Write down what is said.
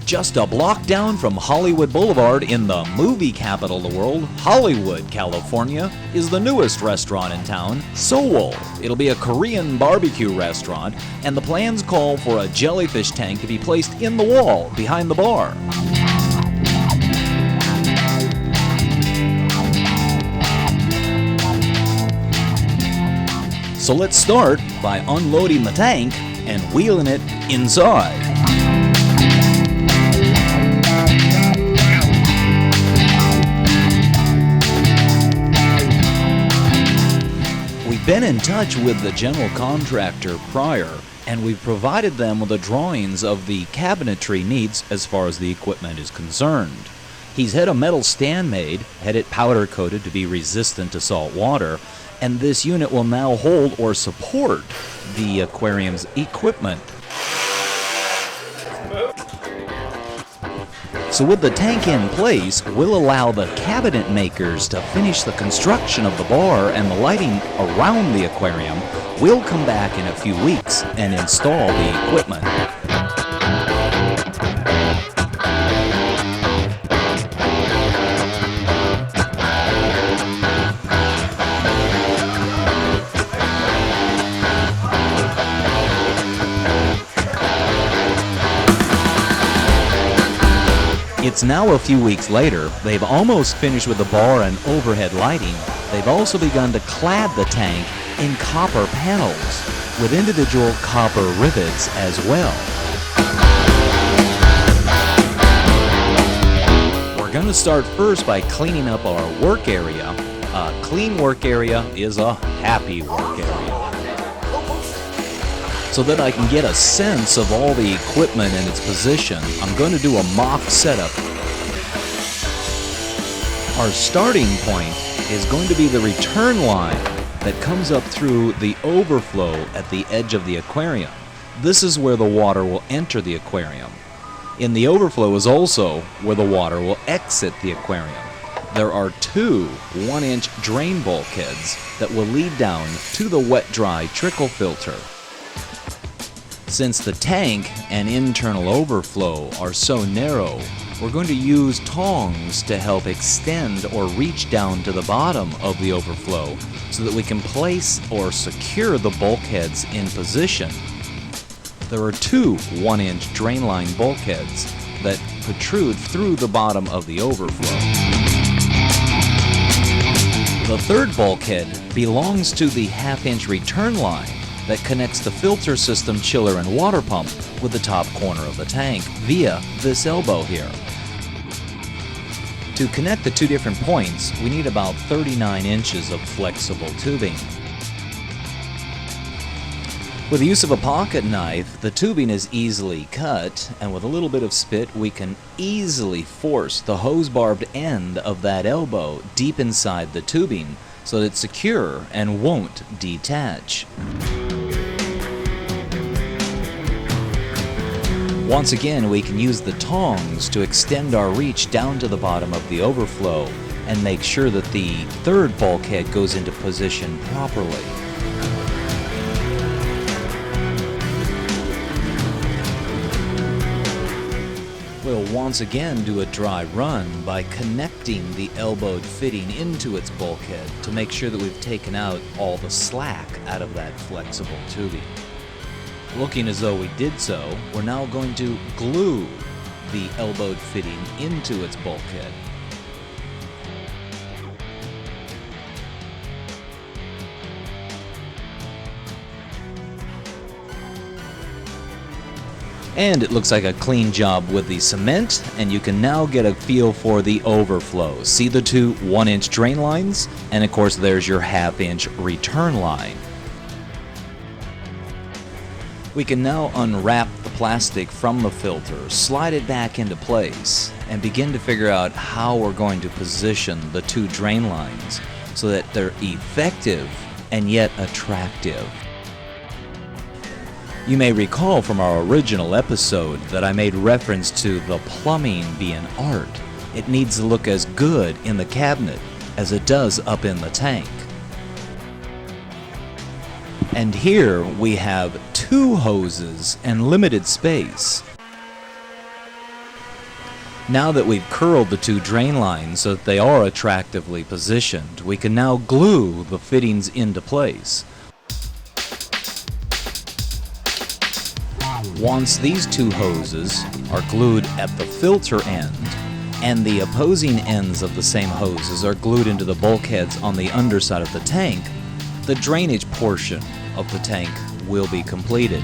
Just a block down from Hollywood Boulevard in the movie capital of the world, Hollywood, California, is the newest restaurant in town, Souel. It'll be a Korean barbecue restaurant, and the plans call for a jellyfish tank to be placed in the wall behind the bar. So let's start by unloading the tank and wheeling it inside. We've been in touch with the general contractor prior, and we've provided them with the drawings of the cabinetry needs as far as the equipment is concerned. He's had a metal stand made, had it powder coated to be resistant to salt water, and this unit will now hold or support the aquarium's equipment. So with the tank in place, we'll allow the cabinet makers to finish the construction of the bar and the lighting around the aquarium. We'll come back in a few weeks and install the equipment. It's now a few weeks later. They've almost finished with the bar and overhead lighting. They've also begun to clad the tank in copper panels with individual copper rivets as well. We're going to start first by cleaning up our work area. A clean work area is a happy work area. So that I can get a sense of all the equipment and its position, I'm going to do a mock setup. Our starting point is going to be the return line that comes up through the overflow at the edge of the aquarium. This is where the water will enter the aquarium. In the overflow is also where the water will exit the aquarium. There are two 1-inch drain bulkheads that will lead down to the wet-dry trickle filter. Since the tank and internal overflow are so narrow, we're going to use tongs to help extend or reach down to the bottom of the overflow so that we can place or secure the bulkheads in position. There are two 1-inch drain line bulkheads that protrude through the bottom of the overflow. The third bulkhead belongs to the 1/2-inch return line that connects the filter system, chiller, and water pump with the top corner of the tank via this elbow here. To connect the two different points, we need about 39 inches of flexible tubing. With the use of a pocket knife, the tubing is easily cut, and with a little bit of spit, we can easily force the hose-barbed end of that elbow deep inside the tubing so that it's secure and won't detach. Once again, we can use the tongs to extend our reach down to the bottom of the overflow and make sure that the third bulkhead goes into position properly. We'll once again do a dry run by connecting the elbowed fitting into its bulkhead to make sure that we've taken out all the slack out of that flexible tubing. Looking as though we did so, we're now going to glue the elbowed fitting into its bulkhead. And it looks like a clean job with the cement, and you can now get a feel for the overflow. See the two 1-inch drain lines? And of course there's your 1/2-inch return line. We can now unwrap the plastic from the filter, slide it back into place, and begin to figure out how we're going to position the two drain lines so that they're effective and yet attractive. You may recall from our original episode that I made reference to the plumbing being art. It needs to look as good in the cabinet as it does up in the tank. And here we have 2 hoses and limited space. Now that we've curled the 2 drain lines so that they are attractively positioned, we can now glue the fittings into place. Once these 2 hoses are glued at the filter end, and the opposing ends of the same hoses are glued into the bulkheads on the underside of the tank, the drainage portion of the tank will be completed.